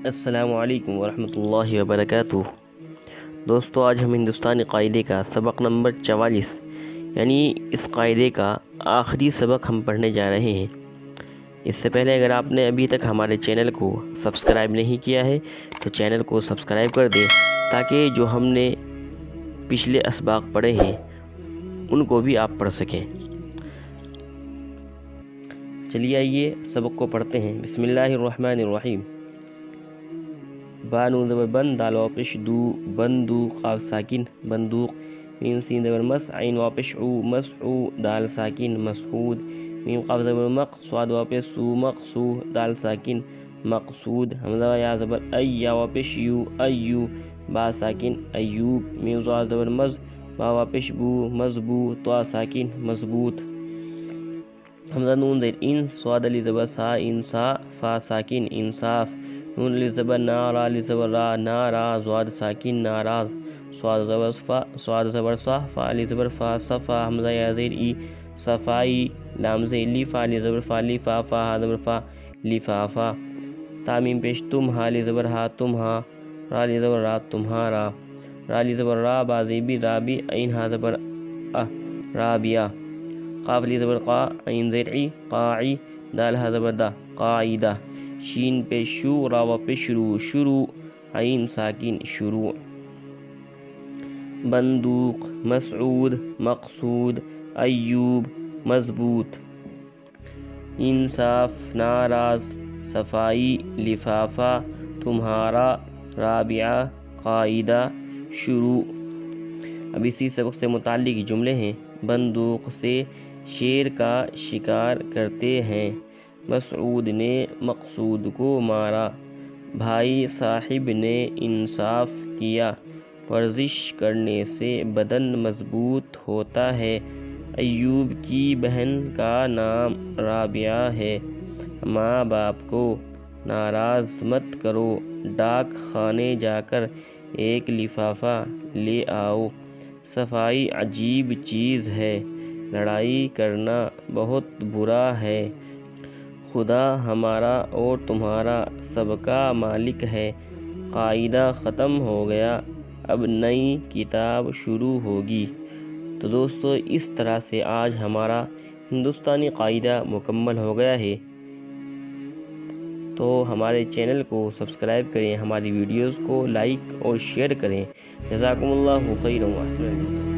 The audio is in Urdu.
السلام علیکم ورحمۃ اللہ وبرکاتہ۔ دوستو، آج ہم ہندوستانی قاعدے کا سبق نمبر 44 یعنی اس قاعدے کا آخری سبق ہم پڑھنے جا رہے ہیں۔ اس سے پہلے اگر آپ نے ابھی تک ہمارے چینل کو سبسکرائب نہیں کیا ہے تو چینل کو سبسکرائب کر دیں تاکہ جو ہم نے پچھلے اسباق پڑھے ہیں ان کو بھی آپ پڑھ سکیں۔ چلیے آئیے سبق کو پڑھتے ہیں۔ بسم اللہ الرحمن الرحیم۔ با نون زبر بند، دال واپش دو، بندو، قاف ساکن بندوق، میم سین زبر مس، عین واپش عو، مسعو، دال ساکن مسعود، میم قاف زبر مق، صاد واپس سو، مقصو، دال ساکن مقصود، حمزہ یا زبر ای، یا واپش یو، ایو، با ساکن ایوب، میم صاد زبر مز، با واپش بو، مضبو، طا ساکن مضبوط، حمزہ نون زیر ان، صاد علی زبر سا، انسا، فا ساکن انصاف، نون علی زبر نا، را علی زبر را، نارا، زواد ساکن ناراض، صاد زبر صا، فا علی زبر فا، صفا، حمزہ یا زیر ای، صفائی، لام زیر لی، فا علی زبر فا، لی فا، فا ہا زبر فا، لفافا، تامیم پیش تم، ہا علی زبر ہا، تم ہا، را علی زبر را، تمہارا، را علی زبر را، با زیبی رابی، عین ہا زبر رابیہ، قاف علی زبر قا، عین زیر ای، قاعی، دال ہا زبر دا، قاعدہ، شین پہ شو، را واپس شروع، شروع، عین ساکن شروع، بندوق، مسعود، مقصود، ایوب، مضبوط، انصاف، ناراض، صفائی، لفافہ، تمہارا، رابعہ، قاعدہ، شروع۔ اب اسی سبق سے متعلق جملے ہیں۔ بندوق سے شیر کا شکار کرتے ہیں، مسعود نے مقصود کو مارا، بھائی صاحب نے انصاف کیا، ورزش کرنے سے بدن مضبوط ہوتا ہے، ایوب کی بہن کا نام رابعہ ہے، ماں باپ کو ناراض مت کرو، ڈاک خانے جا کر ایک لفافہ لے آؤ، صفائی عجیب چیز ہے، لڑائی کرنا بہت برا ہے، خدا ہمارا اور تمہارا سب کا مالک ہے، قاعدہ ختم ہو گیا، اب نئی کتاب شروع ہوگی۔ تو دوستو، اس طرح سے آج ہمارا ہندوستانی قاعدہ مکمل ہو گیا ہے۔ تو ہمارے چینل کو سبسکرائب کریں، ہماری ویڈیوز کو لائک اور شیئر کریں۔ جزاکم اللہ خیرا و احسن۔